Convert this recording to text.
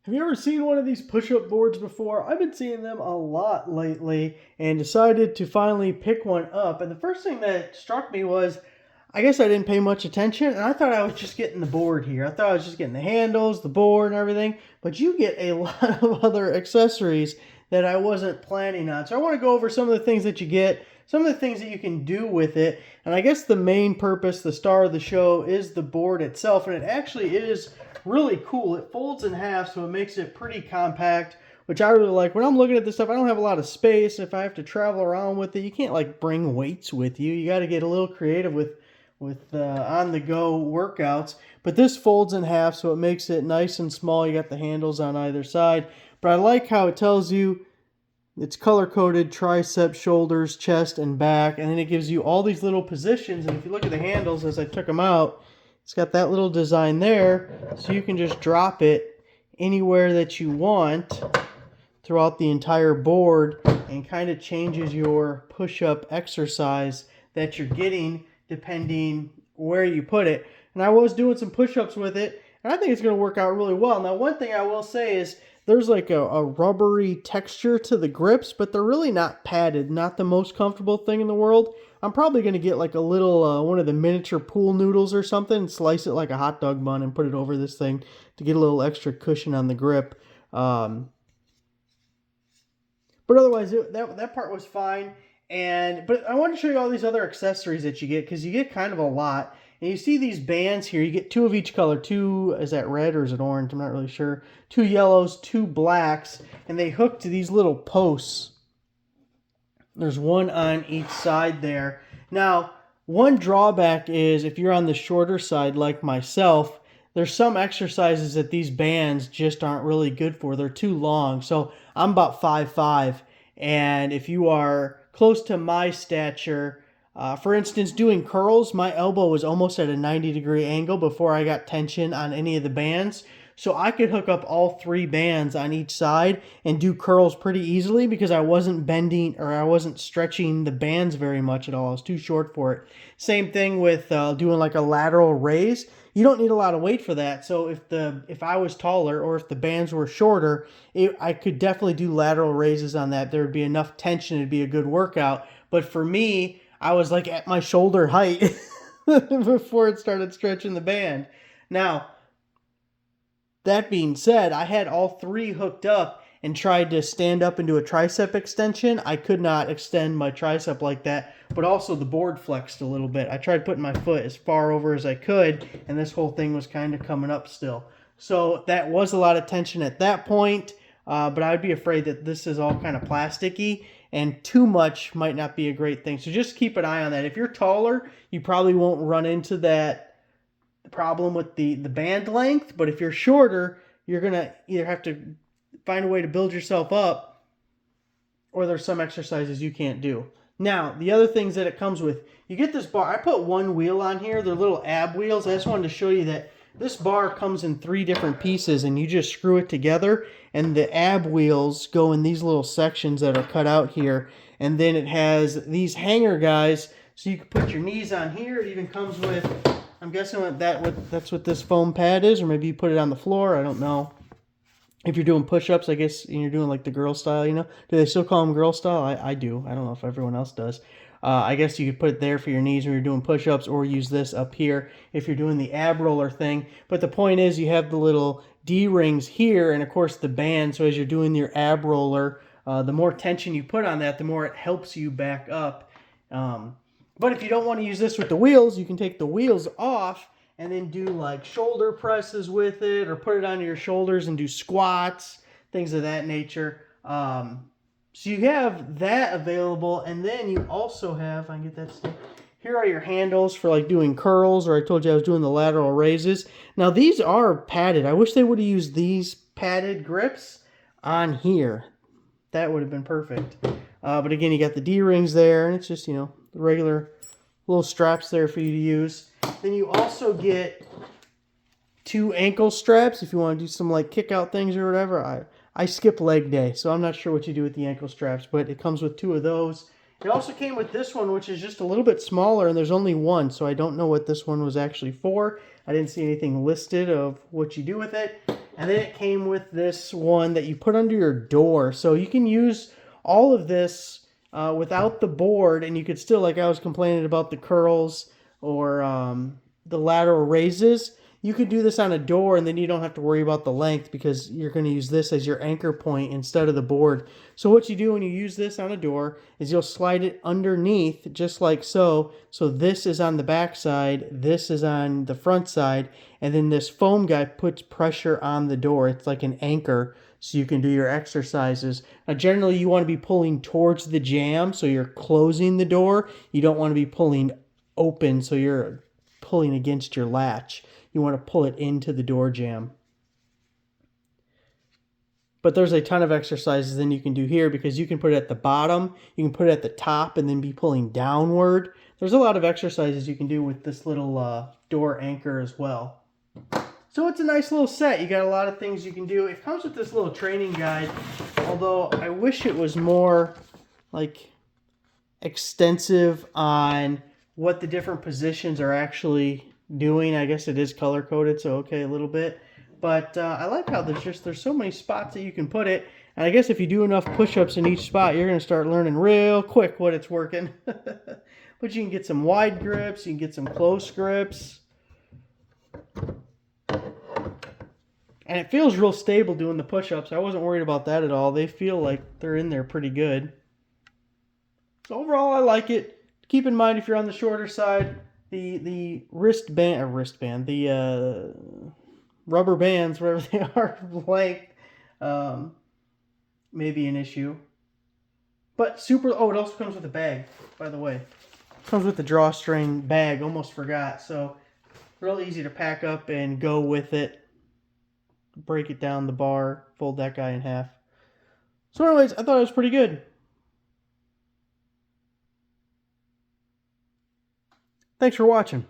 Have you ever seen one of these push-up boards before? I've been seeing them a lot lately and decided to finally pick one up. And the first thing that struck me was, I guess I didn't pay much attention, and I thought I was just getting the board here. I thought I was just getting the handles, the board, and everything. But you get a lot of other accessories that I wasn't planning on. So I want to go over some of the things that you get, some of the things that you can do with it. And I guess the main purpose, the star of the show, is the board itself. And it actually is really cool. It folds in half, so it makes it pretty compact, which I really like. When I'm looking at this stuff, I don't have a lot of space. If I have to travel around with it, you can't like bring weights with you. You got to get a little creative with on-the-go workouts. But this folds in half, so it makes it nice and small. You got the handles on either side. But I like how it tells you it's color-coded triceps, shoulders, chest, and back. And then it gives you all these little positions. And if you look at the handles as I took them out, it's got that little design there. So you can just drop it anywhere that you want throughout the entire board and kind of changes your push-up exercise that you're getting depending where you put it. And I was doing some push-ups with it, and I think it's going to work out really well. Now, one thing I will say is there's like a rubbery texture to the grips, but they're really not padded. Not the most comfortable thing in the world. I'm probably going to get like a little, one of the miniature pool noodles or something, and slice it like a hot dog bun and put it over this thing to get a little extra cushion on the grip. But otherwise, that part was fine. But I want to show you all these other accessories that you get, because you get kind of a lot. And you see these bands here. You get two of each color. Two, is that red or is it orange? I'm not really sure. Two yellows, two blacks, and they hook to these little posts. There's one on each side there. Now, one drawback is if you're on the shorter side like myself, there's some exercises that these bands just aren't really good for. They're too long. So I'm about 5'5", and if you are close to my stature, for instance, doing curls, my elbow was almost at a 90-degree angle before I got tension on any of the bands. So I could hook up all three bands on each side and do curls pretty easily because I wasn't bending or I wasn't stretching the bands very much at all. I was too short for it. Same thing with doing like a lateral raise. You don't need a lot of weight for that. So if I was taller or if the bands were shorter, I could definitely do lateral raises on that. There would be enough tension. It'd be a good workout. But for me, I was like at my shoulder height before it started stretching the band. Now, that being said, I had all three hooked up and tried to stand up and do a tricep extension. I could not extend my tricep like that, but also the board flexed a little bit. I tried putting my foot as far over as I could, and this whole thing was kind of coming up still. So that was a lot of tension at that point, but I would be afraid that this is all kind of plasticky, and too much might not be a great thing. So just keep an eye on that. If you're taller, you probably won't run into that problem with the band length, but if you're shorter, you're going to either have to find a way to build yourself up, or there's some exercises you can't do. Now, the other things that it comes with, you get this bar. I put one wheel on here. They're little ab wheels. I just wanted to show you that this bar comes in 3 different pieces, and you just screw it together, and the ab wheels go in these little sections that are cut out here, and then it has these hanger guys, so you can put your knees on here. It even comes with, I'm guessing that's what this foam pad is, or maybe you put it on the floor. I don't know. If you're doing push-ups, I guess, and you're doing like the girl style, you know. Do they still call them girl style? I do. I don't know if everyone else does. I guess you could put it there for your knees when you're doing push-ups, or use this up here if you're doing the ab roller thing. But the point is, you have the little D-rings here, and of course the band. So as you're doing your ab roller, the more tension you put on that, the more it helps you back up. But if you don't want to use this with the wheels, you can take the wheels off and then do like shoulder presses with it, or put it on your shoulders and do squats, things of that nature. So you have that available, and then you also have, if I can get that stick, here are your handles for like doing curls, or I told you I was doing the lateral raises. Now these are padded. I wish they would have used these padded grips on here. That would have been perfect. But again, you got the D-rings there, and it's just, the regular little straps there for you to use. Then you also get 2 ankle straps if you want to do some like kick out things or whatever. I skip leg day, so I'm not sure what you do with the ankle straps, but it comes with 2 of those. It also came with this one, which is just a little bit smaller, and there's only one, so I don't know what this one was actually for. I didn't see anything listed of what you do with it. And then it came with this one that you put under your door. So you can use all of this without the board, and you could still, like I was complaining about the curls or the lateral raises, you could do this on a door, and then you don't have to worry about the length because you're going to use this as your anchor point instead of the board. So what you do when you use this on a door is you'll slide it underneath just like so. So this is on the back side, this is on the front side, and then this foam guy puts pressure on the door. It's like an anchor so you can do your exercises. Now generally you want to be pulling towards the jamb so you're closing the door. You don't want to be pulling open so you're pulling against your latch. You want to pull it into the door jamb. But there's a ton of exercises then you can do here because you can put it at the bottom, you can put it at the top and then be pulling downward. There's a lot of exercises you can do with this little door anchor as well. So it's a nice little set. You got a lot of things you can do. It comes with this little training guide, although I wish it was more like extensive on what the different positions are actually doing. I guess it is color coded, so okay, a little bit. But I like how there's so many spots that you can put it. And I guess if you do enough push-ups in each spot, you're going to start learning real quick what it's working. But you can get some wide grips, you can get some close grips. And it feels real stable doing the push-ups. I wasn't worried about that at all. They feel like they're in there pretty good. So overall, I like it. Keep in mind if you're on the shorter side, the wristband, the rubber bands, whatever they are, length, may be an issue. But super, oh, it also comes with a bag, by the way. It comes with the drawstring bag, almost forgot. So real easy to pack up and go with it. Break it down the bar, fold that guy in half. So anyways, I thought it was pretty good. Thanks for watching.